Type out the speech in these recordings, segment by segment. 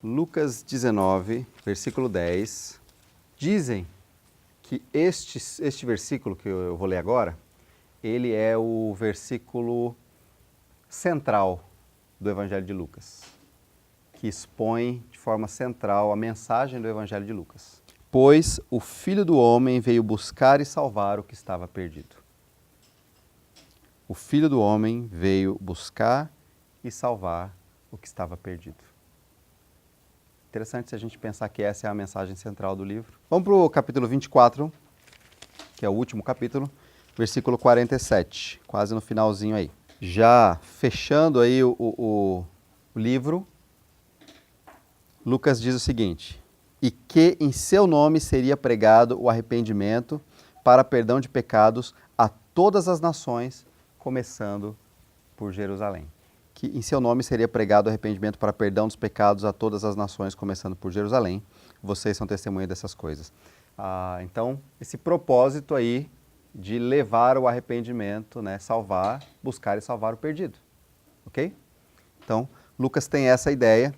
Lucas 19, versículo 10, dizem que este versículo que eu vou ler agora, ele é o versículo central do Evangelho de Lucas, que expõe de forma central a mensagem do Evangelho de Lucas. Pois o Filho do Homem veio buscar e salvar o que estava perdido. O Filho do Homem veio buscar e salvar o que estava perdido. Interessante se a gente pensar que essa é a mensagem central do livro. Vamos para o capítulo 24, que é o último capítulo, versículo 47, quase no finalzinho aí. Já fechando aí o livro, Lucas diz o seguinte: e que em seu nome seria pregado o arrependimento para perdão de pecados a todas as nações, começando por Jerusalém. Que em seu nome seria pregado o arrependimento para perdão dos pecados a todas as nações, começando por Jerusalém. Vocês são testemunha dessas coisas. Então, esse propósito aí de levar o arrependimento, né, salvar, buscar e salvar o perdido. Ok? Então, Lucas tem essa ideia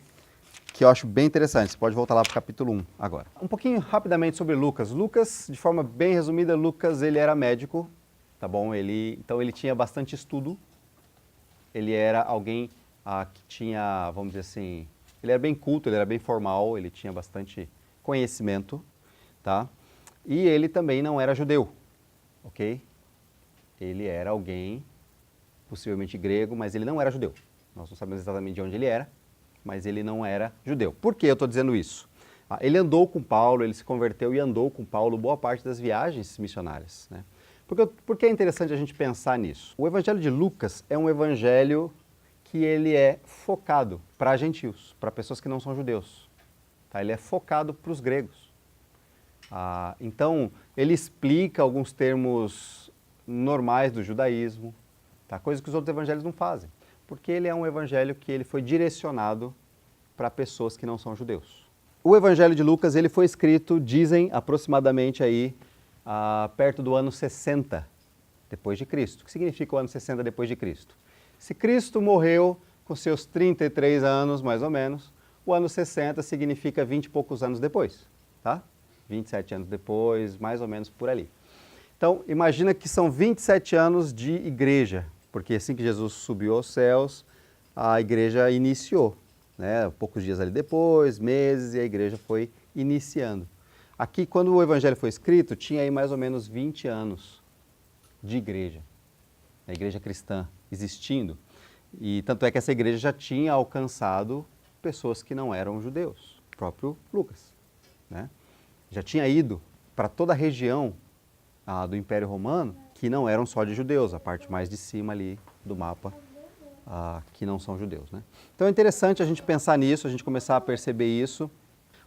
que eu acho bem interessante. Você pode voltar lá para o capítulo 1 agora. Um pouquinho rapidamente sobre Lucas. Lucas, de forma bem resumida, Lucas ele era médico, tá bom? Então ele tinha bastante estudo. Ele era alguém que tinha, vamos dizer assim, ele era bem culto, ele era bem formal, ele tinha bastante conhecimento, tá? E ele também não era judeu, ok? Ele era alguém, possivelmente grego, mas ele não era judeu. Nós não sabemos exatamente de onde ele era, mas ele não era judeu. Por que eu estou dizendo isso? Ele andou com Paulo, ele se converteu e andou com Paulo boa parte das viagens missionárias, né? Por que é interessante a gente pensar nisso? O Evangelho de Lucas é um evangelho que ele é focado para gentios, para pessoas que não são judeus. Tá? Ele é focado para os gregos. Então, ele explica alguns termos normais do judaísmo, tá? Coisas que os outros evangelhos não fazem, porque ele é um evangelho que ele foi direcionado para pessoas que não são judeus. O Evangelho de Lucas ele foi escrito, dizem, aproximadamente aí, perto do ano 60 depois de Cristo. O que significa o ano 60 depois de Cristo? Se Cristo morreu com seus 33 anos, mais ou menos, o ano 60 significa 20 e poucos anos depois, tá? 27 anos depois, mais ou menos por ali. Então, imagina que são 27 anos de igreja, porque assim que Jesus subiu aos céus, a igreja iniciou, né? Poucos dias ali depois, meses, e a igreja foi iniciando. Aqui, quando o Evangelho foi escrito, tinha aí mais ou menos 20 anos de igreja, a igreja cristã existindo. E tanto é que essa igreja já tinha alcançado pessoas que não eram judeus, o próprio Lucas, né? Já tinha ido para toda a região do Império Romano, que não eram só de judeus, a parte mais de cima ali do mapa, que não são judeus, né? Então é interessante a gente pensar nisso, a gente começar a perceber isso.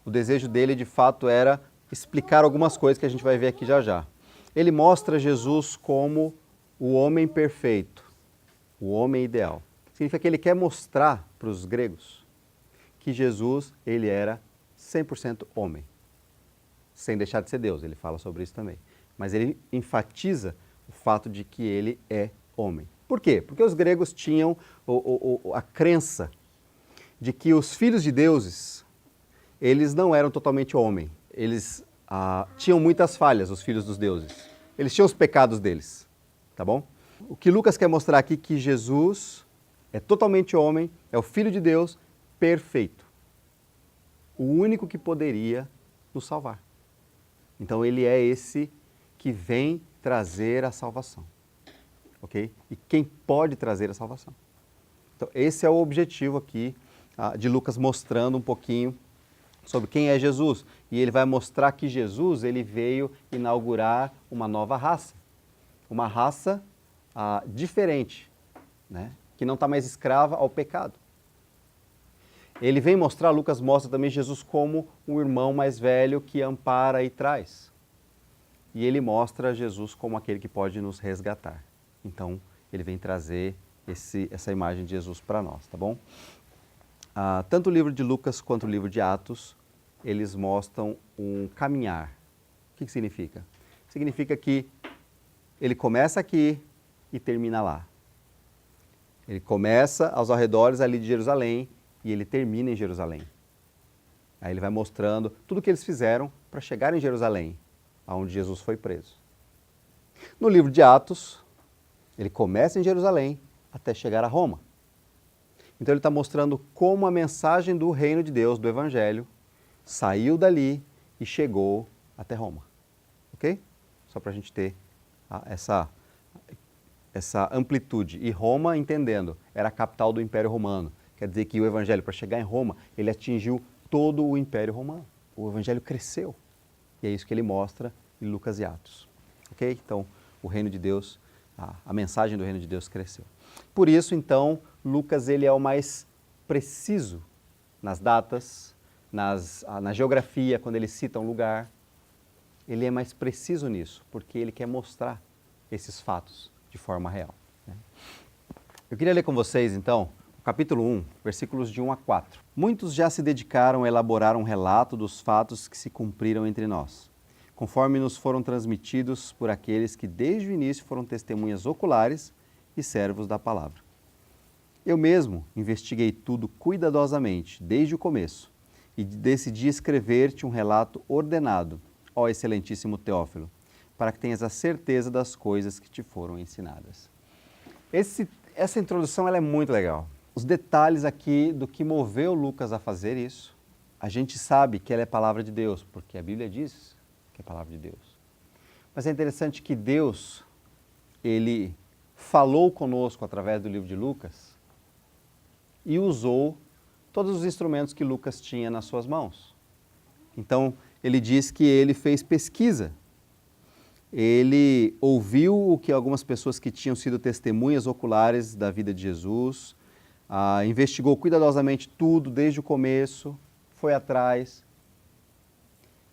O desejo dele, de fato, era explicar algumas coisas que a gente vai ver aqui já já. Ele mostra Jesus como o homem perfeito, o homem ideal. Significa que ele quer mostrar para os gregos que Jesus, ele era 100% homem, sem deixar de ser Deus, ele fala sobre isso também. Mas ele enfatiza o fato de que ele é homem. Por quê? Porque os gregos tinham a crença de que os filhos de deuses, eles não eram totalmente homem. Eles tinham muitas falhas, os filhos dos deuses. Eles tinham os pecados deles, tá bom? O que Lucas quer mostrar aqui é que Jesus é totalmente homem, é o Filho de Deus perfeito. O único que poderia nos salvar. Então ele é esse que vem trazer a salvação, ok? E quem pode trazer a salvação. Então esse é o objetivo aqui de Lucas mostrando um pouquinho sobre quem é Jesus. E ele vai mostrar que Jesus ele veio inaugurar uma nova raça. Uma raça diferente, né? Que não está mais escrava ao pecado. Ele vem mostrar, Lucas mostra também Jesus como um irmão mais velho que ampara e traz. E ele mostra Jesus como aquele que pode nos resgatar. Então, ele vem trazer essa imagem de Jesus para nós, tá bom? Tanto o livro de Lucas quanto o livro de Atos, eles mostram um caminhar. O que significa? Significa que ele começa aqui e termina lá. Ele começa aos arredores ali de Jerusalém e ele termina em Jerusalém. Aí ele vai mostrando tudo o que eles fizeram para chegar em Jerusalém, onde Jesus foi preso. No livro de Atos, ele começa em Jerusalém até chegar a Roma. Então ele está mostrando como a mensagem do reino de Deus, do Evangelho, saiu dali e chegou até Roma. Ok? Só para a gente ter essa amplitude. E Roma, entendendo, era a capital do Império Romano. Quer dizer que o Evangelho, para chegar em Roma, ele atingiu todo o Império Romano. O Evangelho cresceu. E é isso que ele mostra em Lucas e Atos. Ok? Então, o reino de Deus, a mensagem do reino de Deus cresceu. Por isso, então, Lucas ele é o mais preciso nas datas, na geografia, quando ele cita um lugar. Ele é mais preciso nisso, porque ele quer mostrar esses fatos de forma real. Eu queria ler com vocês, então, o capítulo 1, versículos de 1 a 4. Muitos já se dedicaram a elaborar um relato dos fatos que se cumpriram entre nós, conforme nos foram transmitidos por aqueles que desde o início foram testemunhas oculares e servos da palavra. Eu mesmo investiguei tudo cuidadosamente, desde o começo, e decidi escrever-te um relato ordenado, ó excelentíssimo Teófilo, para que tenhas a certeza das coisas que te foram ensinadas. Essa introdução ela é muito legal. Os detalhes aqui do que moveu Lucas a fazer isso, a gente sabe que ela é palavra de Deus, porque a Bíblia diz que é palavra de Deus. Mas é interessante que Deus, ele falou conosco através do livro de Lucas e usou todos os instrumentos que Lucas tinha nas suas mãos. Então, ele diz que ele fez pesquisa. Ele ouviu o que algumas pessoas que tinham sido testemunhas oculares da vida de Jesus, investigou cuidadosamente tudo desde o começo, foi atrás.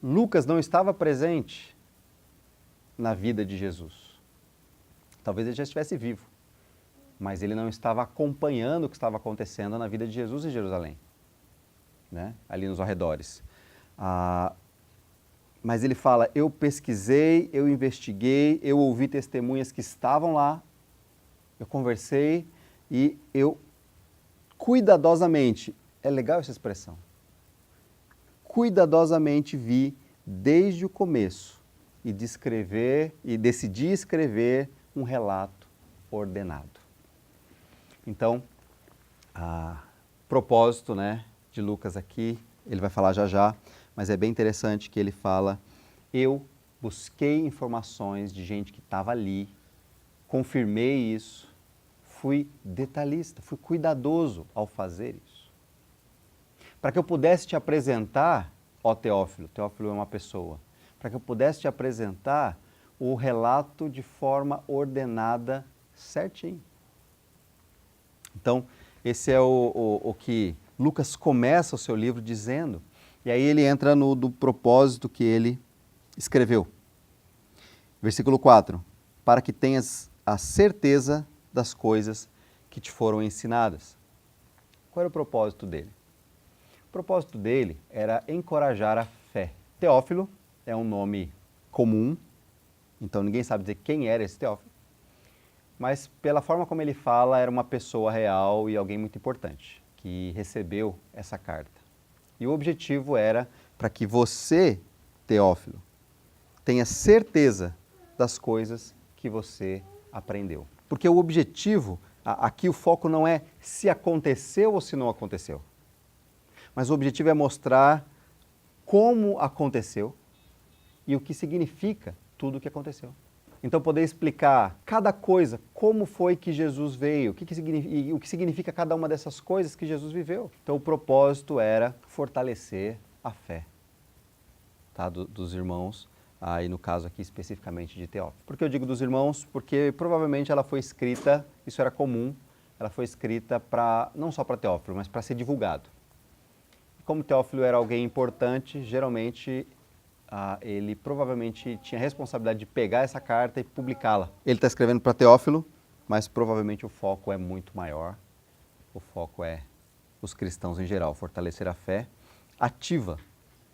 Lucas não estava presente na vida de Jesus. Talvez ele já estivesse vivo, mas ele não estava acompanhando o que estava acontecendo na vida de Jesus em Jerusalém, né? Ali nos arredores. Mas ele fala, eu pesquisei, eu investiguei, eu ouvi testemunhas que estavam lá, eu conversei e eu cuidadosamente, é legal essa expressão, cuidadosamente vi desde o começo e decidi escrever um relato ordenado. Então, propósito, né, de Lucas aqui, ele vai falar já já, mas é bem interessante que ele fala, eu busquei informações de gente que estava ali, confirmei isso, fui detalhista, fui cuidadoso ao fazer isso. Para que eu pudesse te apresentar, ó Teófilo, Teófilo é uma pessoa, para que eu pudesse te apresentar o relato de forma ordenada, certinho. Então, esse é o que Lucas começa o seu livro dizendo, e aí ele entra do propósito que ele escreveu. Versículo 4, para que tenhas a certeza das coisas que te foram ensinadas. Qual era o propósito dele? O propósito dele era encorajar a fé. Teófilo é um nome comum, então ninguém sabe dizer quem era esse Teófilo, mas pela forma como ele fala, era uma pessoa real e alguém muito importante, que recebeu essa carta. E o objetivo era para que você, Teófilo, tenha certeza das coisas que você aprendeu. Porque o objetivo, aqui o foco não é se aconteceu ou se não aconteceu, mas o objetivo é mostrar como aconteceu e o que significa tudo o que aconteceu. Então, poder explicar cada coisa, como foi que Jesus veio, o que significa cada uma dessas coisas que Jesus viveu. Então, o propósito era fortalecer a fé, tá, dos irmãos, e no caso aqui especificamente de Teófilo. Por que eu digo dos irmãos? Porque provavelmente ela foi escrita, isso era comum, ela foi escrita não só para Teófilo, mas para ser divulgado. Como Teófilo era alguém importante, geralmente ele provavelmente tinha a responsabilidade de pegar essa carta e publicá-la. Ele está escrevendo para Teófilo, mas provavelmente o foco é muito maior. O foco é os cristãos em geral, fortalecer a fé ativa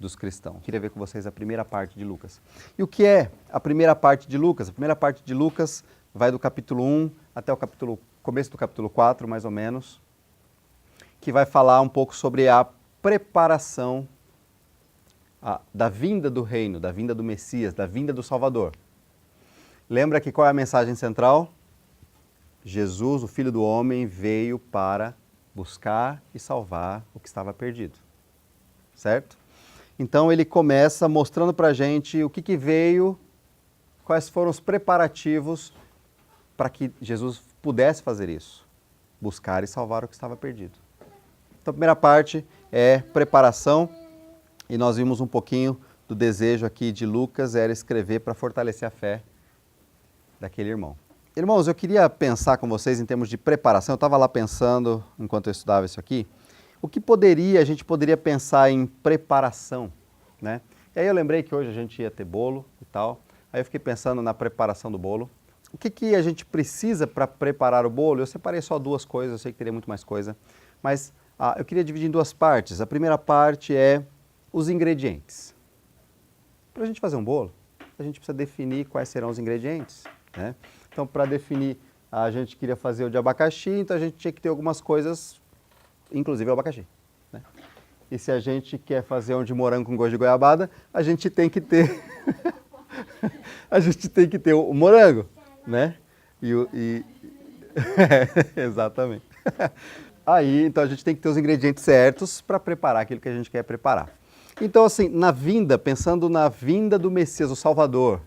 dos cristãos. Queria ver com vocês a primeira parte de Lucas. E o que é a primeira parte de Lucas? A primeira parte de Lucas vai do capítulo 1 até o começo do capítulo 4, mais ou menos, que vai falar um pouco sobre a preparação da vinda do reino, da vinda do Messias, da vinda do Salvador. Lembra que qual é a mensagem central? Jesus, o Filho do Homem, veio para buscar e salvar o que estava perdido. Certo? Então ele começa mostrando para a gente o que veio, quais foram os preparativos para que Jesus pudesse fazer isso. Buscar e salvar o que estava perdido. Então a primeira parte é preparação, e nós vimos um pouquinho do desejo aqui de Lucas, era escrever para fortalecer a fé daquele irmão. Irmãos, eu queria pensar com vocês em termos de preparação, eu estava lá pensando, enquanto eu estudava isso aqui, o que a gente poderia pensar em preparação, né? E aí eu lembrei que hoje a gente ia ter bolo e tal, aí eu fiquei pensando na preparação do bolo. O que a gente precisa para preparar o bolo? Eu separei só duas coisas, eu sei que teria muito mais coisa, mas eu queria dividir em duas partes. A primeira parte é os ingredientes. Para a gente fazer um bolo, a gente precisa definir quais serão os ingredientes, né? Então, para definir, a gente queria fazer o de abacaxi, então a gente tinha que ter algumas coisas, inclusive o abacaxi, né? E se a gente quer fazer um de morango com gosto de goiabada, a gente tem que ter a gente tem que ter o morango, né? Exatamente. Aí, então a gente tem que ter os ingredientes certos para preparar aquilo que a gente quer preparar. Então, assim, pensando na vinda do Messias, o Salvador,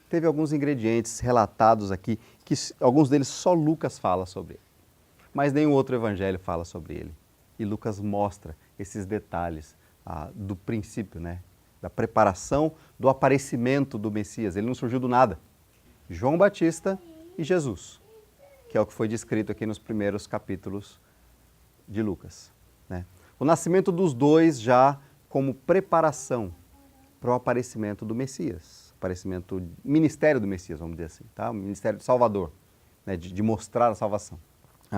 teve alguns ingredientes relatados aqui, que alguns deles só Lucas fala sobre ele, mas nenhum outro evangelho fala sobre ele. E Lucas mostra esses detalhes do princípio, né? Da preparação do aparecimento do Messias. Ele não surgiu do nada. João Batista e Jesus, que é o que foi descrito aqui nos primeiros capítulos de Lucas, né? O nascimento dos dois já como preparação para o aparecimento do Messias, ministério do Messias, vamos dizer assim, tá? O ministério do Salvador, né? de mostrar a salvação.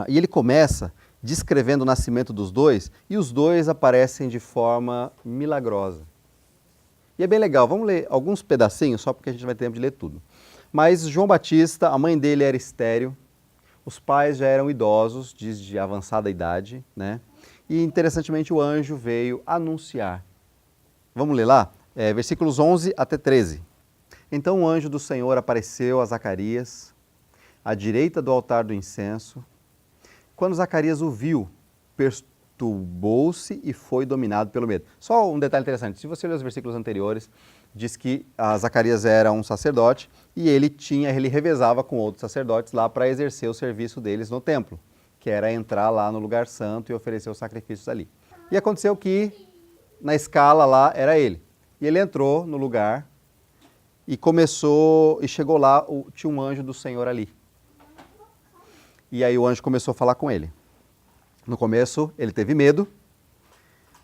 E ele começa descrevendo o nascimento dos dois, e os dois aparecem de forma milagrosa. E é bem legal, vamos ler alguns pedacinhos, só porque a gente não vai ter tempo de ler tudo. Mas João Batista, a mãe dele era estéril, os pais já eram idosos, de avançada idade, né? E interessantemente o anjo veio anunciar. Vamos ler lá? Versículos 11 até 13. Então o anjo do Senhor apareceu a Zacarias, à direita do altar do incenso. Quando Zacarias o viu, perturbou-se e foi dominado pelo medo. Só um detalhe interessante, se você ler os versículos anteriores, diz que Zacarias era um sacerdote e ele revezava com outros sacerdotes lá para exercer o serviço deles no templo, que era entrar lá no lugar santo e oferecer os sacrifícios ali. E aconteceu que na escala lá era ele. E ele entrou no lugar e chegou lá, tinha um anjo do Senhor ali. E aí o anjo começou a falar com ele. No começo ele teve medo,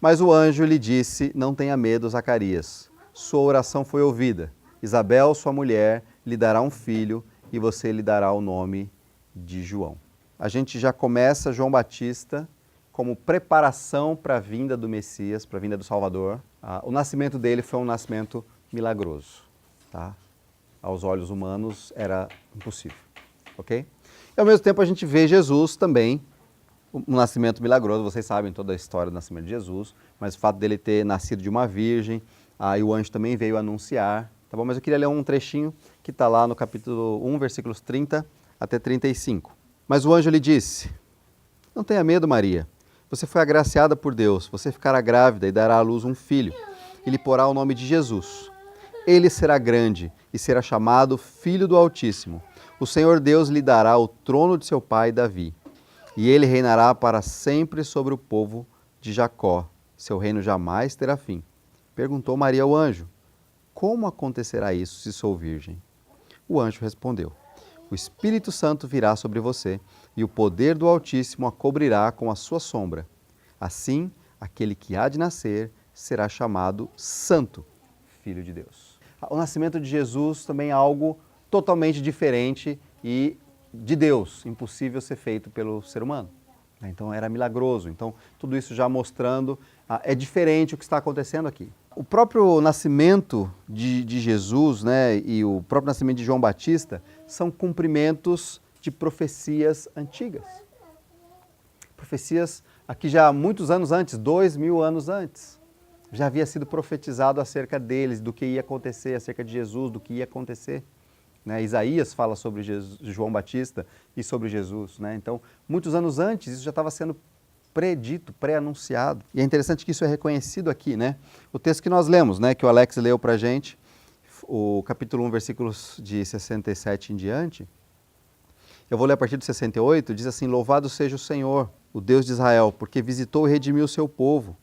mas o anjo lhe disse: não tenha medo, Zacarias, sua oração foi ouvida. Isabel, sua mulher, lhe dará um filho e você lhe dará o nome de João. A gente já começa João Batista como preparação para a vinda do Messias, para a vinda do Salvador. O nascimento dele foi um nascimento milagroso, tá? Aos olhos humanos era impossível, ok? E ao mesmo tempo a gente vê Jesus também, um nascimento milagroso, vocês sabem toda a história do nascimento de Jesus, mas o fato dele ter nascido de uma virgem, e o anjo também veio anunciar, tá bom? Mas eu queria ler um trechinho que está lá no capítulo 1, versículos 30 até 35. Mas o anjo lhe disse: não tenha medo, Maria, você foi agraciada por Deus, você ficará grávida e dará à luz um filho, e lhe porá o nome de Jesus. Ele será grande e será chamado Filho do Altíssimo. O Senhor Deus lhe dará o trono de seu pai Davi, e ele reinará para sempre sobre o povo de Jacó. Seu reino jamais terá fim. Perguntou Maria ao anjo: como acontecerá isso se sou virgem? O anjo respondeu: o Espírito Santo virá sobre você, e o poder do Altíssimo a cobrirá com a sua sombra. Assim, aquele que há de nascer será chamado Santo, Filho de Deus. O nascimento de Jesus também é algo totalmente diferente e de Deus, impossível ser feito pelo ser humano. Então era milagroso. Então tudo isso já mostrando, é diferente o que está acontecendo aqui. O próprio nascimento de Jesus, né, e o próprio nascimento de João Batista são cumprimentos de profecias antigas. Profecias aqui já muitos anos antes, 2000 anos antes. Já havia sido profetizado acerca deles, do que ia acontecer, acerca de Jesus, do que ia acontecer. Né? Isaías fala sobre João Batista e sobre Jesus. Né? Então, muitos anos antes, isso já estava sendo predito, pré-anunciado. E é interessante que isso é reconhecido aqui. Né? O texto que nós lemos, né, que o Alex leu para a gente, o capítulo 1, versículos de 67 em diante, eu vou ler a partir do 68, diz assim: Louvado seja o Senhor, o Deus de Israel, porque visitou e redimiu o seu povo.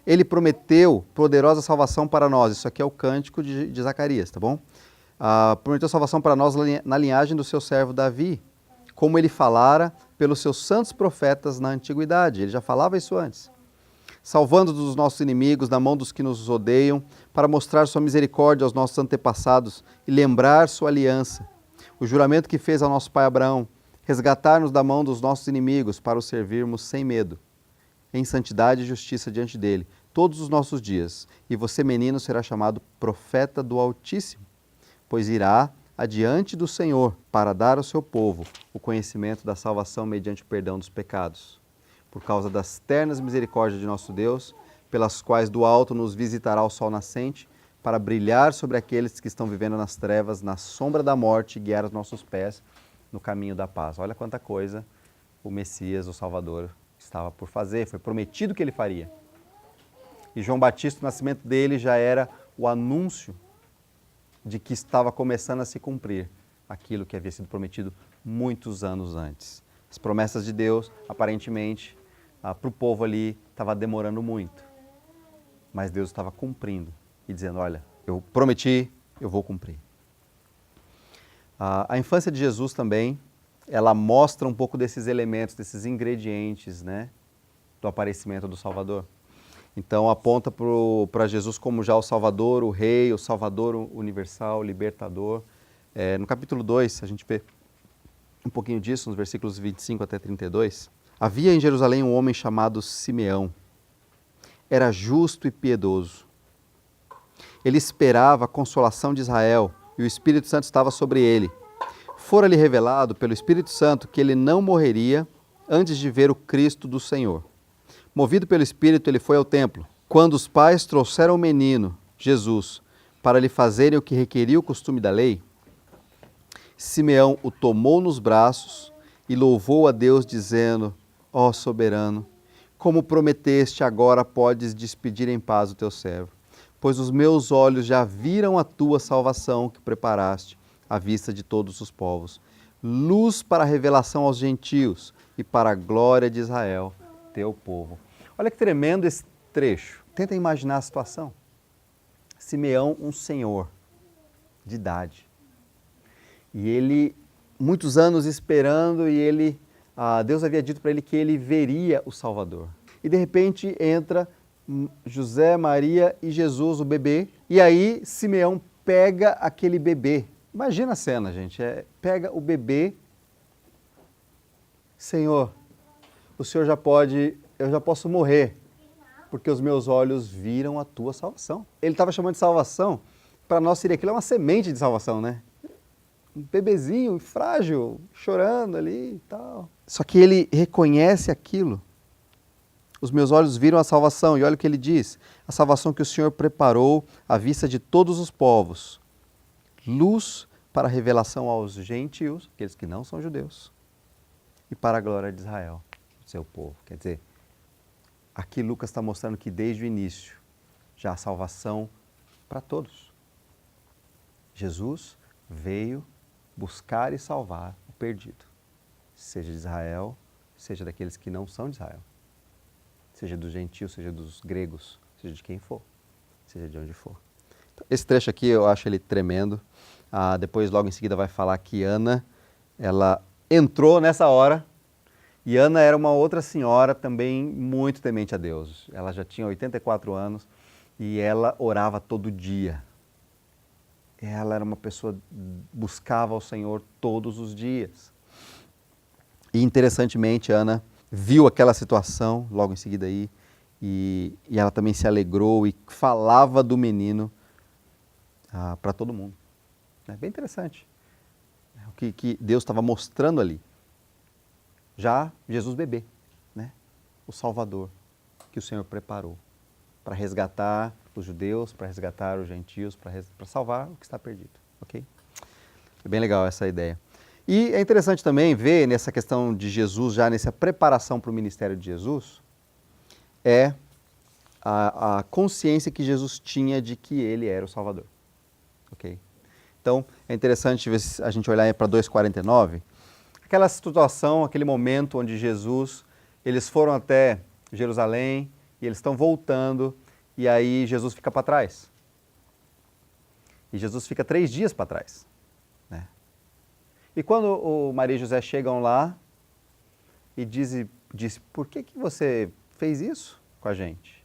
Ele prometeu poderosa salvação para nós. Isso aqui é o cântico de Zacarias, tá bom? Prometeu salvação para nós na linhagem do seu servo Davi, como ele falara pelos seus santos profetas na antiguidade. Ele já falava isso antes. Salvando dos nossos inimigos, da mão dos que nos odeiam, para mostrar sua misericórdia aos nossos antepassados e lembrar sua aliança. O juramento que fez ao nosso pai Abraão, resgatar-nos da mão dos nossos inimigos para o servirmos sem medo, em santidade e justiça diante dele, todos os nossos dias. E você, menino, será chamado profeta do Altíssimo, pois irá adiante do Senhor para dar ao seu povo o conhecimento da salvação mediante o perdão dos pecados, por causa das ternas misericórdias de nosso Deus, pelas quais do alto nos visitará o sol nascente, para brilhar sobre aqueles que estão vivendo nas trevas, na sombra da morte, e guiar os nossos pés no caminho da paz. Olha quanta coisa o Messias, o Salvador, estava por fazer, foi prometido que ele faria. E João Batista, o nascimento dele já era o anúncio de que estava começando a se cumprir aquilo que havia sido prometido muitos anos antes. As promessas de Deus, aparentemente, para o povo ali, estava demorando muito. Mas Deus estava cumprindo e dizendo, olha, eu prometi, eu vou cumprir. A infância de Jesus também, ela mostra um pouco desses elementos, desses ingredientes, né, do aparecimento do Salvador. Então aponta para Jesus como já o Salvador, o Rei, o Salvador universal, o Libertador. No capítulo 2, a gente vê um pouquinho disso, nos versículos 25 até 32. Havia em Jerusalém um homem chamado Simeão. Era justo e piedoso. Ele esperava a consolação de Israel e o Espírito Santo estava sobre ele. Fora-lhe revelado pelo Espírito Santo que ele não morreria antes de ver o Cristo do Senhor. Movido pelo Espírito, ele foi ao templo. Quando os pais trouxeram o menino, Jesus, para lhe fazerem o que requeria o costume da lei, Simeão o tomou nos braços e louvou a Deus, dizendo, ó soberano, como prometeste, agora podes despedir em paz o teu servo, pois os meus olhos já viram a tua salvação que preparaste à vista de todos os povos, luz para a revelação aos gentios e para a glória de Israel, teu povo. Olha que tremendo esse trecho. Tenta imaginar a situação. Simeão, um senhor de idade. E ele, muitos anos esperando, e Deus havia dito para ele que ele veria o Salvador. E de repente entra José, Maria e Jesus, o bebê. E aí Simeão pega aquele bebê. Imagina a cena, gente. Pega o bebê. Senhor, o Senhor eu já posso morrer, porque os meus olhos viram a tua salvação. Ele estava chamando de salvação, para nós seria aquilo, é uma semente de salvação, né? Um bebezinho frágil, chorando ali e tal. Só que ele reconhece aquilo. Os meus olhos viram a salvação, e olha o que ele diz, a salvação que o Senhor preparou à vista de todos os povos, luz para a revelação aos gentios, aqueles que não são judeus, e para a glória de Israel, seu povo. Quer dizer, aqui Lucas está mostrando que desde o início já há salvação para todos. Jesus veio buscar e salvar o perdido, seja de Israel, seja daqueles que não são de Israel, seja dos gentios, seja dos gregos, seja de quem for, seja de onde for. Então, esse trecho aqui eu acho ele tremendo. Depois, logo em seguida, vai falar que Ana, ela entrou nessa hora, e Ana era uma outra senhora também muito temente a Deus. Ela já tinha 84 anos e ela orava todo dia. Ela era uma pessoa que buscava ao Senhor todos os dias. E interessantemente, Ana viu aquela situação logo em seguida aí, e ela também se alegrou e falava do menino para todo mundo. É bem interessante o que Deus estava mostrando ali. Já Jesus bebê, né? O Salvador que o Senhor preparou para resgatar os judeus, para resgatar os gentios, para salvar o que está perdido, ok? É bem legal essa ideia. E é interessante também ver nessa questão de Jesus, já nessa preparação para o ministério de Jesus, é a consciência que Jesus tinha de que ele era o Salvador, ok? Então, é interessante a gente olhar para 2,49, aquela situação, aquele momento onde Jesus, eles foram até Jerusalém e eles estão voltando e aí Jesus fica para trás. E Jesus fica 3 dias para trás, né? E quando o Maria e José chegam lá e diz, por que você fez isso com a gente?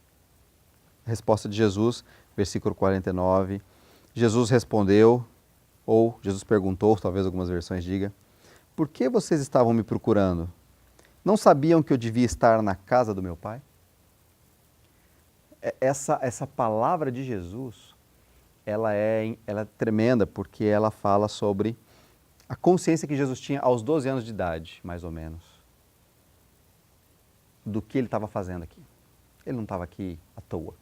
A resposta de Jesus, versículo 49, Jesus respondeu, ou Jesus perguntou, talvez algumas versões digam, por que vocês estavam me procurando? Não sabiam que eu devia estar na casa do meu pai? Essa palavra de Jesus, ela é tremenda porque ela fala sobre a consciência que Jesus tinha aos 12 anos de idade, mais ou menos, do que ele estava fazendo aqui. Ele não estava aqui à toa.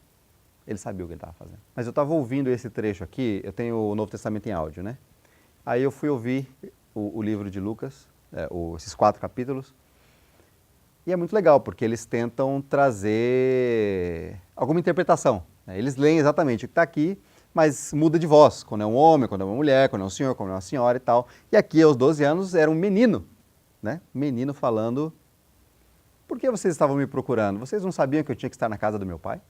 Ele sabia o que ele estava fazendo. Mas eu estava ouvindo esse trecho aqui, eu tenho o Novo Testamento em áudio, né? Aí eu fui ouvir o livro de Lucas, esses 4 capítulos, e é muito legal, porque eles tentam trazer alguma interpretação, né? Eles leem exatamente o que está aqui, mas muda de voz, quando é um homem, quando é uma mulher, quando é um senhor, quando é uma senhora e tal. E aqui, aos 12 anos, era um menino, né? Um menino falando, por que vocês estavam me procurando? Vocês não sabiam que eu tinha que estar na casa do meu pai?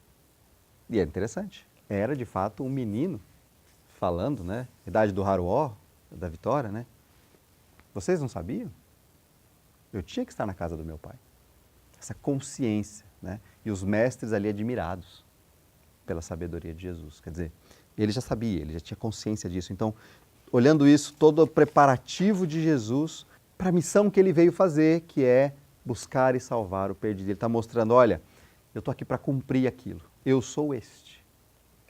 E é interessante, era de fato um menino falando, né? Idade do Haruó, da Vitória, né? Vocês não sabiam? Eu tinha que estar na casa do meu pai. Essa consciência, né? E os mestres ali admirados pela sabedoria de Jesus. Quer dizer, ele já sabia, ele já tinha consciência disso. Então, olhando isso, todo o preparativo de Jesus para a missão que ele veio fazer, que é buscar e salvar o perdido. Ele está mostrando, olha, eu estou aqui para cumprir aquilo. Eu sou este.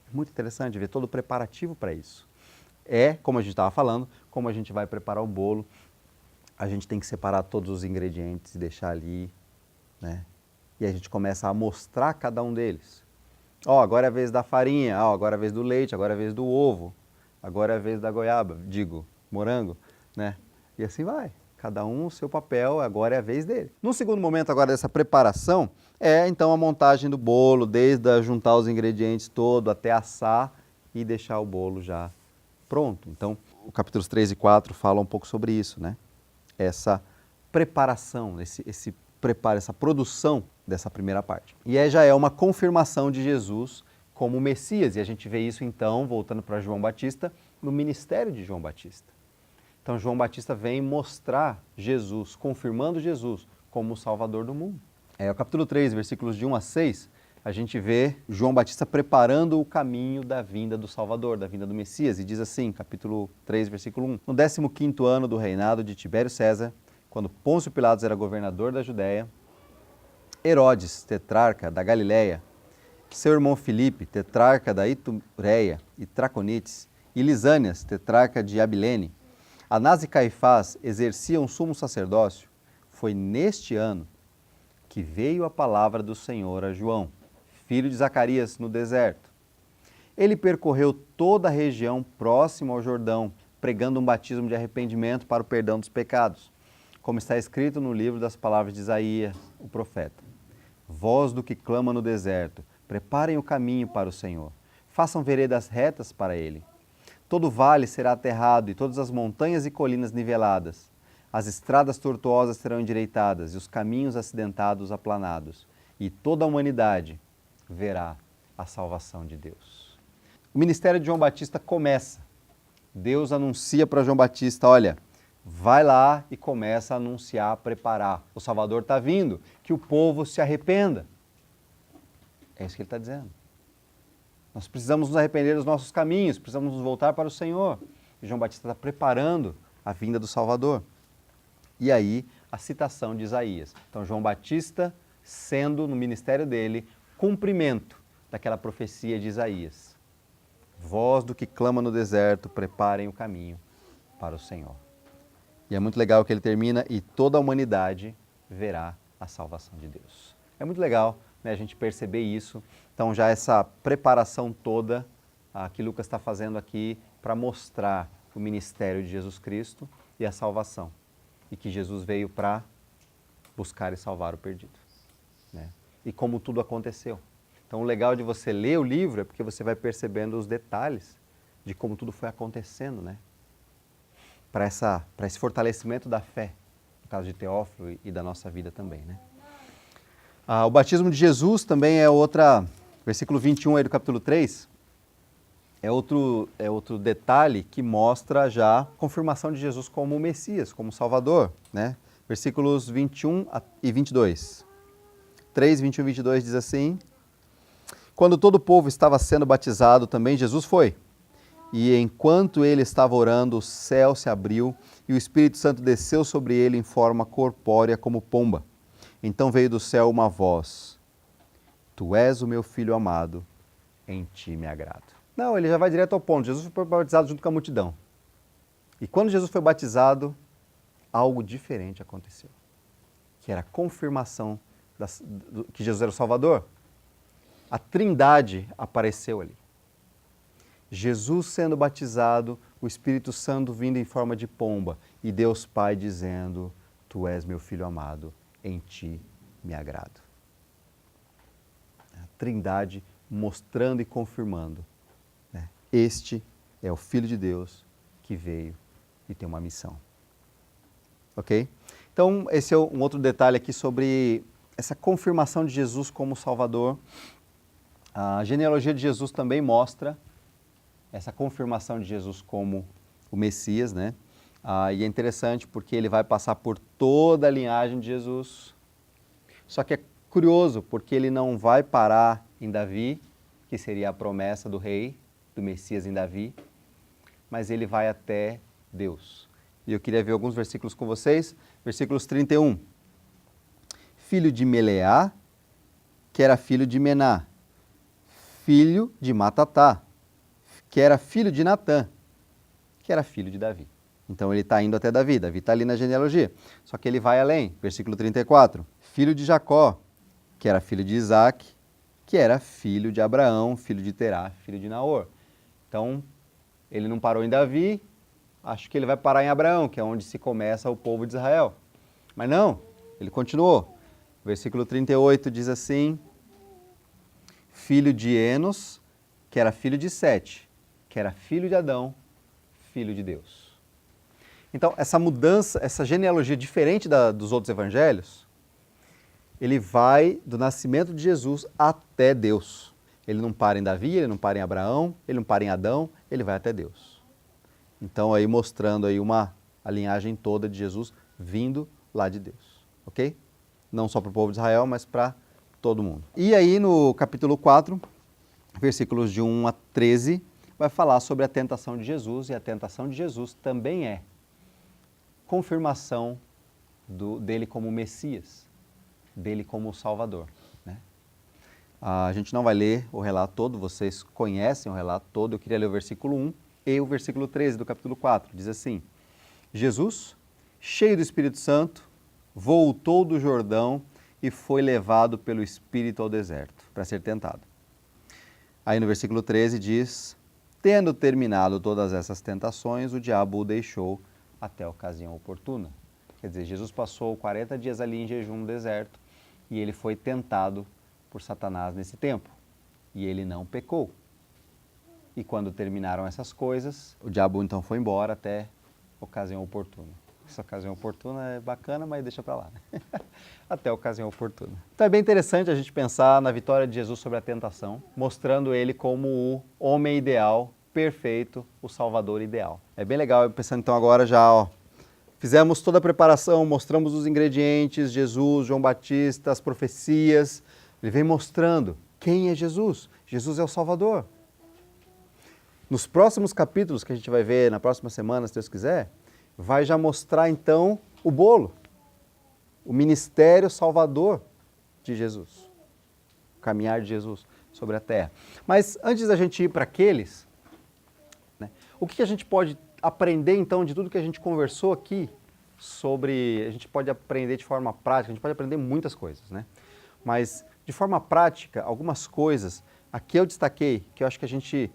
É muito interessante ver todo o preparativo para isso. É, como a gente estava falando, como a gente vai preparar o bolo, a gente tem que separar todos os ingredientes e deixar ali, né? E a gente começa a mostrar cada um deles. Ó, agora é a vez da farinha, ó, agora é a vez do leite, agora é a vez do ovo, agora é a vez da goiaba, morango, né? E assim vai. Cada um o seu papel, agora é a vez dele. No segundo momento agora dessa preparação, então a montagem do bolo, desde juntar os ingredientes todo até assar e deixar o bolo já pronto. Então, o capítulos 3 e 4 falam um pouco sobre isso, né? Essa preparação, esse preparo, essa produção dessa primeira parte. E já é uma confirmação de Jesus como Messias. E a gente vê isso então, voltando para João Batista, no ministério de João Batista. Então João Batista vem mostrar Jesus, confirmando Jesus como o Salvador do mundo. O capítulo 3, versículos de 1 a 6, a gente vê João Batista preparando o caminho da vinda do Salvador, da vinda do Messias. E diz assim, capítulo 3, versículo 1. No 15º ano do reinado de Tibério César, quando Pôncio Pilatos era governador da Judéia, Herodes, tetrarca da Galiléia, seu irmão Filipe, tetrarca da Itureia e Traconites, e Lisânias, tetrarca de Abilene, Anás e Caifás exerciam sumo sacerdócio, foi neste ano que veio a palavra do Senhor a João, filho de Zacarias, no deserto. Ele percorreu toda a região próxima ao Jordão, pregando um batismo de arrependimento para o perdão dos pecados, como está escrito no livro das palavras de Isaías, o profeta. Voz do que clama no deserto, preparem o caminho para o Senhor, façam veredas retas para ele. Todo vale será aterrado e todas as montanhas e colinas niveladas. As estradas tortuosas serão endireitadas e os caminhos acidentados aplanados. E toda a humanidade verá a salvação de Deus. O ministério de João Batista começa. Deus anuncia para João Batista, olha, vai lá e começa a anunciar, preparar. O Salvador está vindo, que o povo se arrependa. É isso que ele está dizendo. Nós precisamos nos arrepender dos nossos caminhos, precisamos nos voltar para o Senhor. E João Batista está preparando a vinda do Salvador. E aí, a citação de Isaías. Então, João Batista sendo, no ministério dele, cumprimento daquela profecia de Isaías. Voz do que clama no deserto, preparem o caminho para o Senhor. E é muito legal que ele termina, e toda a humanidade verá a salvação de Deus. É muito legal né, a gente perceber isso. Então já essa preparação toda que Lucas está fazendo aqui para mostrar o ministério de Jesus Cristo e a salvação. E que Jesus veio para buscar e salvar o perdido, né? E como tudo aconteceu. Então o legal de você ler o livro é porque você vai percebendo os detalhes de como tudo foi acontecendo, né? Para esse fortalecimento da fé, no caso de Teófilo e da nossa vida também, né? O batismo de Jesus também é versículo 21 aí do capítulo 3, é outro detalhe que mostra já a confirmação de Jesus como Messias, como Salvador, né? Versículos 21 e 22. 3, 21 e 22 diz assim: Quando todo o povo estava sendo batizado, também Jesus foi. E enquanto ele estava orando, o céu se abriu e o Espírito Santo desceu sobre ele em forma corpórea como pomba. Então veio do céu uma voz: Tu és o meu filho amado, em ti me agrado. Não, ele já vai direto ao ponto. Jesus foi batizado junto com a multidão. E quando Jesus foi batizado, algo diferente aconteceu, que era a confirmação que Jesus era o Salvador. A Trindade apareceu ali. Jesus sendo batizado, o Espírito Santo vindo em forma de pomba e Deus Pai dizendo: Tu és meu filho amado, em ti me agrado. A Trindade mostrando e confirmando, né? Este é o Filho de Deus que veio e tem uma missão. Ok? Então, esse é um outro detalhe aqui sobre essa confirmação de Jesus como Salvador. A genealogia de Jesus também mostra essa confirmação de Jesus como o Messias, né? E é interessante porque ele vai passar por toda a linhagem de Jesus. Só que é curioso porque ele não vai parar em Davi, que seria a promessa do rei, do Messias em Davi, mas ele vai até Deus. E eu queria ver alguns versículos com vocês. Versículos 31. Filho de Meleá, que era filho de Mená, filho de Matatá, que era filho de Natã, que era filho de Davi. Então ele está indo até Davi, Davi está ali na genealogia. Só que ele vai além, versículo 34. Filho de Jacó, que era filho de Isaac, que era filho de Abraão, filho de Terá, filho de Naor. Então, ele não parou em Davi, acho que ele vai parar em Abraão, que é onde se começa o povo de Israel. Mas não, ele continuou. Versículo 38 diz assim: filho de Enos, que era filho de Sete, que era filho de Adão, filho de Deus. Então, essa mudança, essa genealogia diferente dos outros evangelhos, ele vai do nascimento de Jesus até Deus. Ele não para em Davi, ele não para em Abraão, ele não para em Adão, ele vai até Deus. Então, aí mostrando aí a linhagem toda de Jesus vindo lá de Deus, ok? Não só para o povo de Israel, mas para todo mundo. E aí no capítulo 4, versículos de 1 a 13, vai falar sobre a tentação de Jesus, e a tentação de Jesus também é confirmação dele como Messias, dele como Salvador, né? A gente não vai ler o relato todo, vocês conhecem o relato todo, eu queria ler o versículo 1 e o versículo 13 do capítulo 4, diz assim: Jesus, cheio do Espírito Santo, voltou do Jordão e foi levado pelo Espírito ao deserto para ser tentado. Aí no versículo 13 diz: tendo terminado todas essas tentações, o diabo o deixou até a ocasião oportuna. Quer dizer, Jesus passou 40 dias ali em jejum no deserto e ele foi tentado por Satanás nesse tempo. E ele não pecou. E quando terminaram essas coisas, o diabo então foi embora até a ocasião oportuna. Essa ocasião oportuna é bacana, mas deixa para lá, né? Até a ocasião oportuna. Então é bem interessante a gente pensar na vitória de Jesus sobre a tentação, mostrando ele como o homem ideal, perfeito, o Salvador ideal. É bem legal, pensando então agora já, fizemos toda a preparação, mostramos os ingredientes, Jesus, João Batista, as profecias. Ele vem mostrando quem é Jesus. Jesus é o Salvador. Nos próximos capítulos que a gente vai ver na próxima semana, se Deus quiser, vai já mostrar então o bolo, o ministério salvador de Jesus, o caminhar de Jesus sobre a terra. Mas antes da gente ir para aqueles, né, o que a gente pode aprender então de tudo que a gente conversou aqui sobre, a gente pode aprender de forma prática, a gente pode aprender muitas coisas, né? Mas de forma prática, algumas coisas, aqui eu destaquei, que eu acho que a gente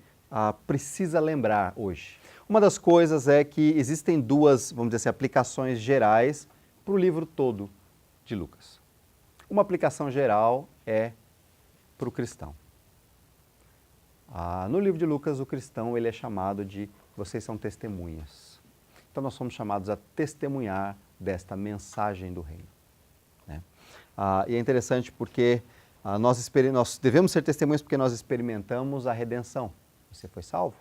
precisa lembrar hoje. Uma das coisas é que existem duas, vamos dizer assim, aplicações gerais para o livro todo de Lucas. Uma aplicação geral é para o cristão. No livro de Lucas, o cristão ele é chamado de vocês são testemunhas. Então nós somos chamados a testemunhar desta mensagem do reino. Né? E é interessante porque nós devemos ser testemunhas porque nós experimentamos a redenção. Você foi salvo,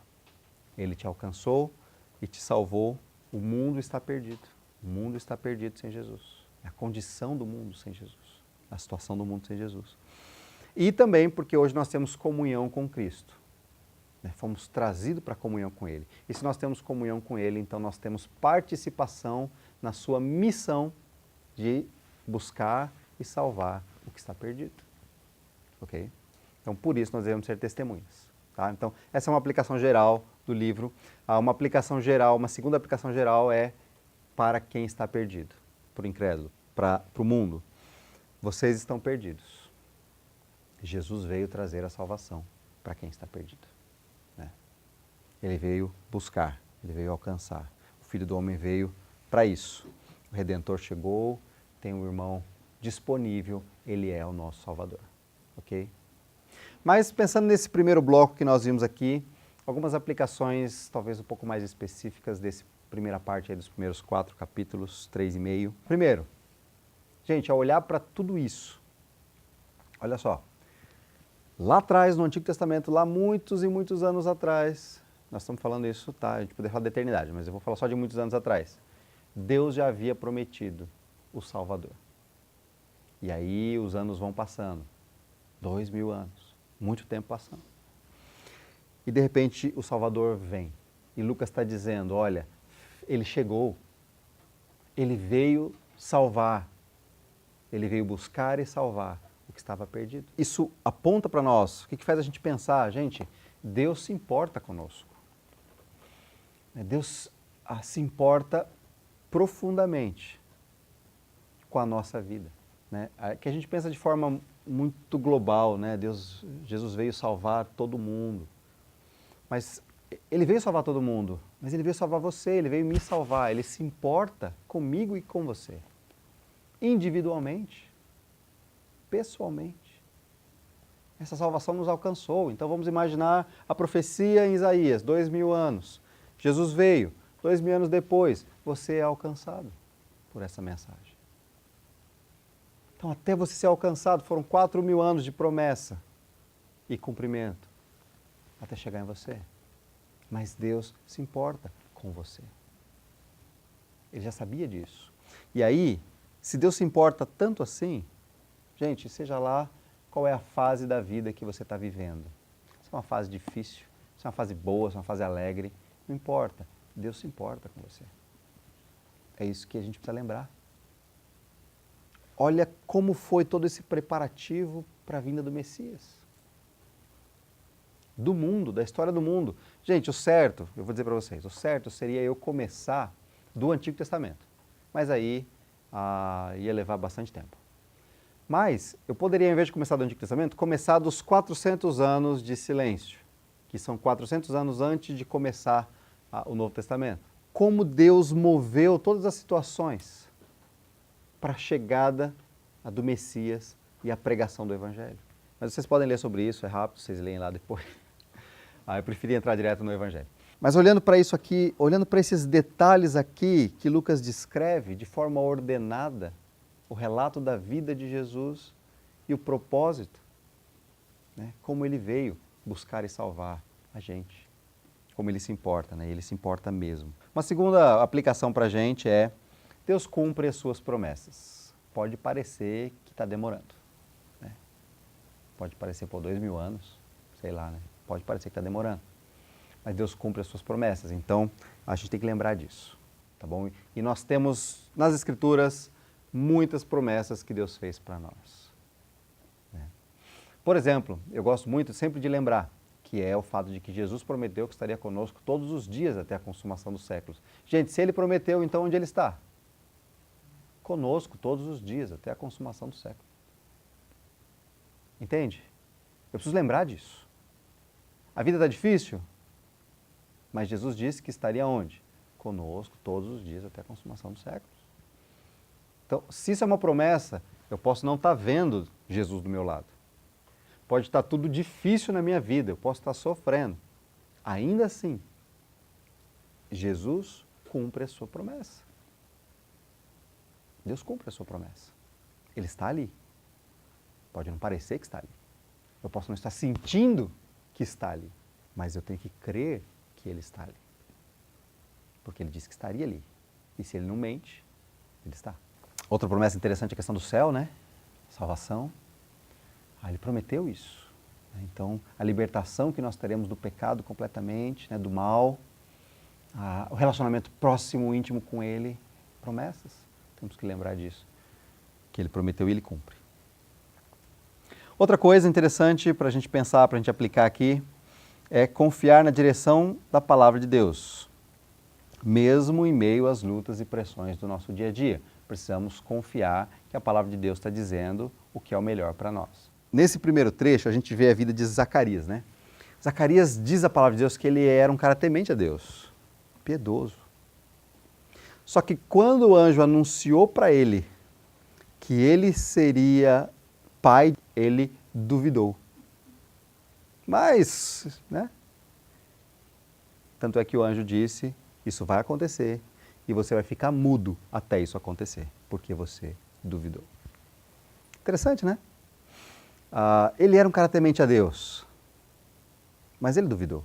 ele te alcançou e te salvou. O mundo está perdido. O mundo está perdido sem Jesus. É a condição do mundo sem Jesus. A situação do mundo sem Jesus. E também porque hoje nós temos comunhão com Cristo. Fomos trazidos para a comunhão com Ele. E se nós temos comunhão com Ele, então nós temos participação na sua missão de buscar e salvar o que está perdido. Ok? Então, por isso nós devemos ser testemunhas. Tá? Então, essa é uma aplicação geral do livro. Uma aplicação geral, uma segunda aplicação geral é para quem está perdido, para o incrédulo, para o mundo. Vocês estão perdidos. Jesus veio trazer a salvação para quem está perdido. Né? Ele veio buscar, ele veio alcançar. O Filho do Homem veio para isso. O Redentor chegou, tem um irmão disponível, ele é o nosso Salvador. Ok? Mas pensando nesse primeiro bloco que nós vimos aqui, algumas aplicações talvez um pouco mais específicas dessa primeira parte aí dos primeiros 4 capítulos, 3,5. Primeiro, gente, ao olhar para tudo isso, olha só, lá atrás no Antigo Testamento, lá muitos e muitos anos atrás, nós estamos falando isso, tá? A gente poderia falar da eternidade, mas eu vou falar só de muitos anos atrás. Deus já havia prometido o Salvador. E aí os anos vão passando, 2000 anos, muito tempo passando. E de repente o Salvador vem. E Lucas está dizendo, olha, ele chegou, ele veio salvar, ele veio buscar e salvar o que estava perdido. Isso aponta para nós, o que faz a gente pensar, gente, Deus se importa conosco. Deus se importa profundamente com a nossa vida. Né? Que a gente pensa de forma muito global, né? Jesus veio salvar todo mundo. Mas ele veio salvar todo mundo, mas ele veio salvar você, ele veio me salvar. Ele se importa comigo e com você. Individualmente, pessoalmente. Essa salvação nos alcançou. Então vamos imaginar a profecia em Isaías, 2000 anos. Jesus veio, 2000 anos depois, você é alcançado por essa mensagem. Então até você ser alcançado, foram 4000 anos de promessa e cumprimento, até chegar em você. Mas Deus se importa com você. Ele já sabia disso. E aí, se Deus se importa tanto assim, gente, seja lá qual é a fase da vida que você está vivendo. Se é uma fase difícil, se é uma fase boa, se é uma fase alegre, não importa. Deus se importa com você. É isso que a gente precisa lembrar. Olha como foi todo esse preparativo para a vinda do Messias. Do mundo, da história do mundo. Gente, o certo, eu vou dizer para vocês, o certo seria eu começar do Antigo Testamento. Mas aí ia levar bastante tempo. Mas eu poderia, ao invés de começar do Antigo Testamento, começar dos 400 anos de silêncio, que são 400 anos antes de começar o Novo Testamento. Como Deus moveu todas as situações para a chegada do Messias e a pregação do Evangelho. Mas vocês podem ler sobre isso, é rápido, vocês leem lá depois. Eu preferi entrar direto no Evangelho. Mas olhando para isso aqui, olhando para esses detalhes aqui que Lucas descreve de forma ordenada, o relato da vida de Jesus e o propósito, né, como ele veio buscar e salvar a gente, como ele se importa, né, ele se importa mesmo. Uma segunda aplicação para a gente é, Deus cumpre as suas promessas. Pode parecer que está demorando, né? Pode parecer por 2000 anos, sei lá, né? Pode parecer que está demorando, mas Deus cumpre as suas promessas, então a gente tem que lembrar disso, tá bom? E nós temos nas Escrituras muitas promessas que Deus fez para nós. Né? Por exemplo, eu gosto muito sempre de lembrar que é o fato de que Jesus prometeu que estaria conosco todos os dias até a consumação dos séculos. Gente, se Ele prometeu, então onde Ele está? Conosco todos os dias até a consumação do século. Entende? Eu preciso lembrar disso. A vida está difícil, mas Jesus disse que estaria onde? Conosco todos os dias até a consumação dos séculos. Então, se isso é uma promessa, eu posso não estar vendo Jesus do meu lado. Pode estar tudo difícil na minha vida, eu posso estar sofrendo. Ainda assim, Jesus cumpre a sua promessa. Deus cumpre a sua promessa. Ele está ali. Pode não parecer que está ali. Eu posso não estar sentindo que está ali, mas eu tenho que crer que Ele está ali. Porque Ele disse que estaria ali. E se Ele não mente, Ele está. Outra promessa interessante é a questão do céu, né? Salvação. Ele prometeu isso. Então, a libertação que nós teremos do pecado completamente, né, do mal, o relacionamento próximo, íntimo com Ele, promessas. Temos que lembrar disso, que Ele prometeu e Ele cumpre. Outra coisa interessante para a gente pensar, para a gente aplicar aqui, é confiar na direção da palavra de Deus. Mesmo em meio às lutas e pressões do nosso dia a dia, precisamos confiar que a palavra de Deus está dizendo o que é o melhor para nós. Nesse primeiro trecho, a gente vê a vida de Zacarias, né? Zacarias diz a palavra de Deus que ele era um cara temente a Deus, piedoso. Só que quando o anjo anunciou para ele que ele seria pai, ele duvidou. Mas, né? Tanto é que o anjo disse, isso vai acontecer e você vai ficar mudo até isso acontecer, porque você duvidou. Interessante, né? Ele era um cara temente a Deus, mas ele duvidou.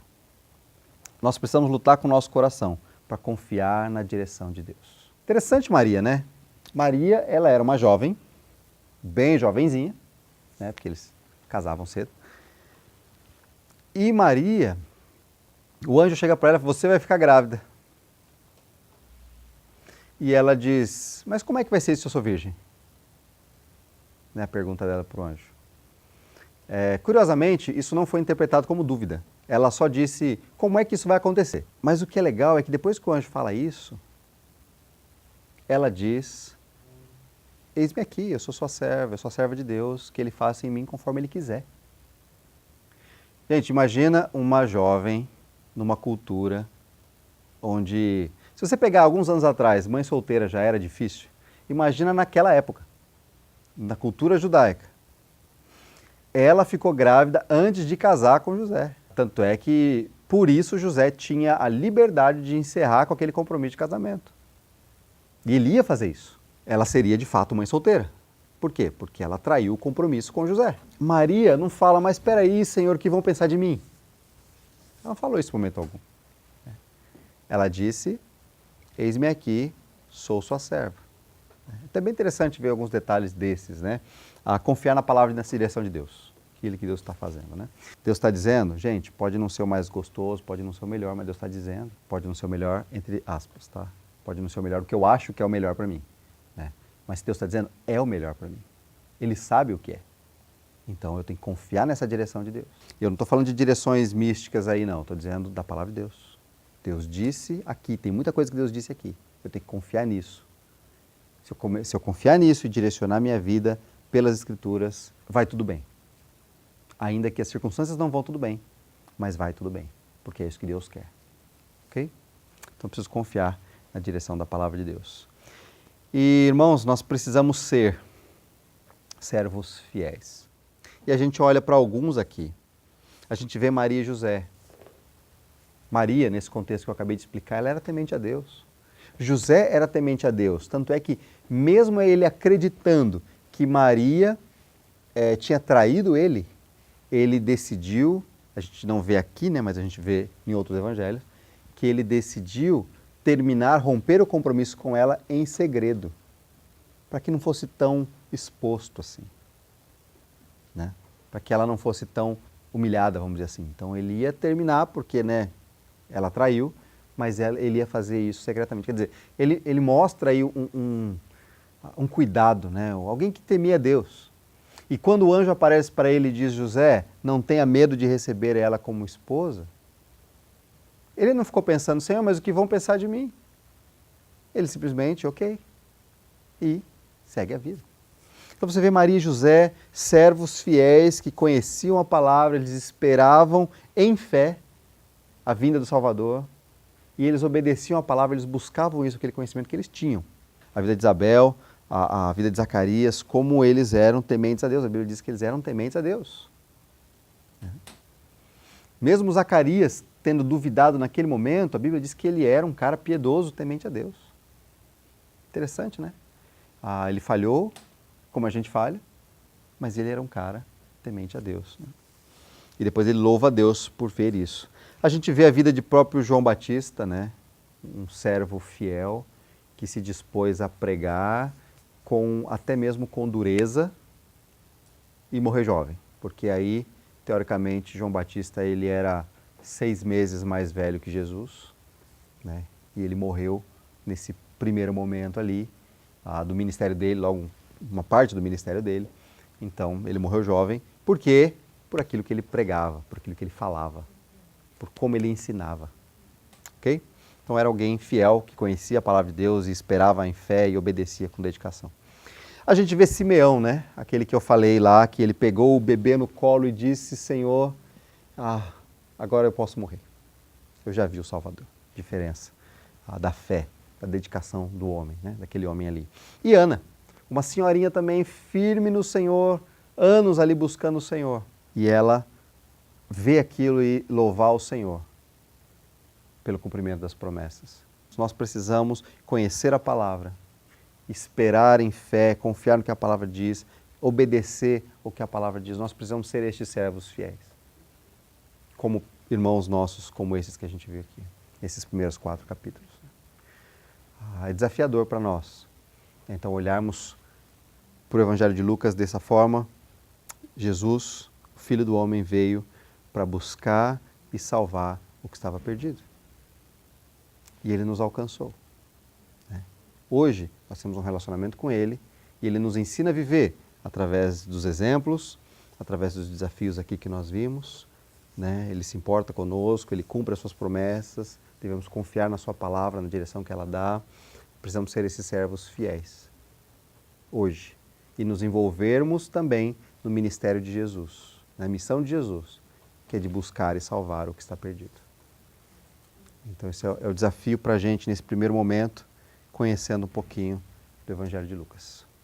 Nós precisamos lutar com o nosso coração para confiar na direção de Deus. Interessante Maria, né? Maria, ela era uma jovem, bem jovenzinha, né? Porque eles casavam cedo. E Maria, o anjo chega para ela e fala, você vai ficar grávida. E ela diz, mas como é que vai ser isso se eu sou virgem? Né, a pergunta dela para o anjo. Curiosamente, isso não foi interpretado como dúvida. Ela só disse, como é que isso vai acontecer? Mas o que é legal é que depois que o anjo fala isso, ela diz, eis-me aqui, eu sou sua serva de Deus, que Ele faça em mim conforme Ele quiser. Gente, imagina uma jovem numa cultura onde, se você pegar alguns anos atrás, mãe solteira já era difícil, imagina naquela época, na cultura judaica. Ela ficou grávida antes de casar com José. Tanto é que, por isso, José tinha a liberdade de encerrar com aquele compromisso de casamento. E ele ia fazer isso. Ela seria, de fato, mãe solteira. Por quê? Porque ela traiu o compromisso com José. Maria não fala, mas espera aí, Senhor, o que vão pensar de mim? Ela não falou isso em momento algum. Ela disse, eis-me aqui, sou sua serva. É até bem interessante ver alguns detalhes desses, né? Confiar na palavra e na direção de Deus, aquilo que Deus está fazendo, né? Deus está dizendo, gente, pode não ser o mais gostoso, pode não ser o melhor, mas Deus está dizendo, pode não ser o melhor, entre aspas, tá? Pode não ser o melhor do que eu acho que é o melhor para mim, né? Mas Deus está dizendo, é o melhor para mim. Ele sabe o que é. Então eu tenho que confiar nessa direção de Deus. E eu não estou falando de direções místicas aí, não. Estou dizendo da palavra de Deus. Deus disse aqui, tem muita coisa que Deus disse aqui. Eu tenho que confiar nisso. Se eu confiar nisso e direcionar minha vida pelas Escrituras, vai tudo bem. Ainda que as circunstâncias não vão tudo bem, mas vai tudo bem, porque é isso que Deus quer. Ok? Então, preciso confiar na direção da palavra de Deus. E, irmãos, nós precisamos ser servos fiéis. E a gente olha para alguns aqui. A gente vê Maria e José. Maria, nesse contexto que eu acabei de explicar, ela era temente a Deus. José era temente a Deus, tanto é que, mesmo ele acreditando que Maria tinha traído ele decidiu, a gente não vê aqui, né, mas a gente vê em outros evangelhos, que ele decidiu romper o compromisso com ela em segredo, para que não fosse tão exposto assim, né? Para que ela não fosse tão humilhada, vamos dizer assim. Então ele ia terminar porque, né, ela traiu, mas ele ia fazer isso secretamente. Quer dizer, ele mostra aí um cuidado, né? Alguém que temia Deus. E quando o anjo aparece para ele e diz, José, não tenha medo de receber ela como esposa, ele não ficou pensando, Senhor, mas o que vão pensar de mim? Ele simplesmente, ok, e segue a vida. Então você vê Maria e José, servos fiéis que conheciam a palavra, eles esperavam em fé a vinda do Salvador e eles obedeciam a palavra, eles buscavam isso, aquele conhecimento que eles tinham. A vida de Isabel, a vida de Zacarias, como eles eram tementes a Deus. A Bíblia diz que eles eram tementes a Deus. Mesmo Zacarias tendo duvidado naquele momento, a Bíblia diz que ele era um cara piedoso, temente a Deus. Interessante, né? Ele falhou, como a gente falha, mas ele era um cara temente a Deus. Né? E depois ele louva a Deus por ver isso. A gente vê a vida de próprio João Batista, né? Um servo fiel que se dispôs a pregar até mesmo com dureza e morrer jovem. Porque aí, teoricamente, João Batista ele era 6 meses mais velho que Jesus, né? E ele morreu nesse primeiro momento ali do ministério dele, logo uma parte do ministério dele. Então, ele morreu jovem. Por quê? Por aquilo que ele pregava, por aquilo que ele falava, por como ele ensinava. Ok? Então, era alguém fiel, que conhecia a palavra de Deus e esperava em fé e obedecia com dedicação. A gente vê Simeão, né? Aquele que eu falei lá, que ele pegou o bebê no colo e disse, Senhor, agora eu posso morrer. Eu já vi o Salvador. Diferença da fé, da dedicação do homem, né? Daquele homem ali. E Ana, uma senhorinha também firme no Senhor, anos ali buscando o Senhor. E ela vê aquilo e louvar o Senhor pelo cumprimento das promessas. Nós precisamos conhecer a palavra, esperar em fé, confiar no que a palavra diz, obedecer o que a palavra diz. Nós precisamos ser estes servos fiéis, como irmãos nossos, como esses que a gente viu aqui, esses primeiros 4 capítulos. É desafiador para nós. Então, olharmos para o Evangelho de Lucas dessa forma. Jesus, o Filho do Homem, veio para buscar e salvar o que estava perdido. E Ele nos alcançou. Hoje, nós temos um relacionamento com Ele e Ele nos ensina a viver através dos exemplos, através dos desafios aqui que nós vimos. Né? Ele se importa conosco, Ele cumpre as suas promessas, devemos confiar na Sua palavra, na direção que ela dá. Precisamos ser esses servos fiéis, hoje. E nos envolvermos também no ministério de Jesus, na missão de Jesus, que é de buscar e salvar o que está perdido. Então esse é o desafio para a gente nesse primeiro momento, conhecendo um pouquinho do Evangelho de Lucas.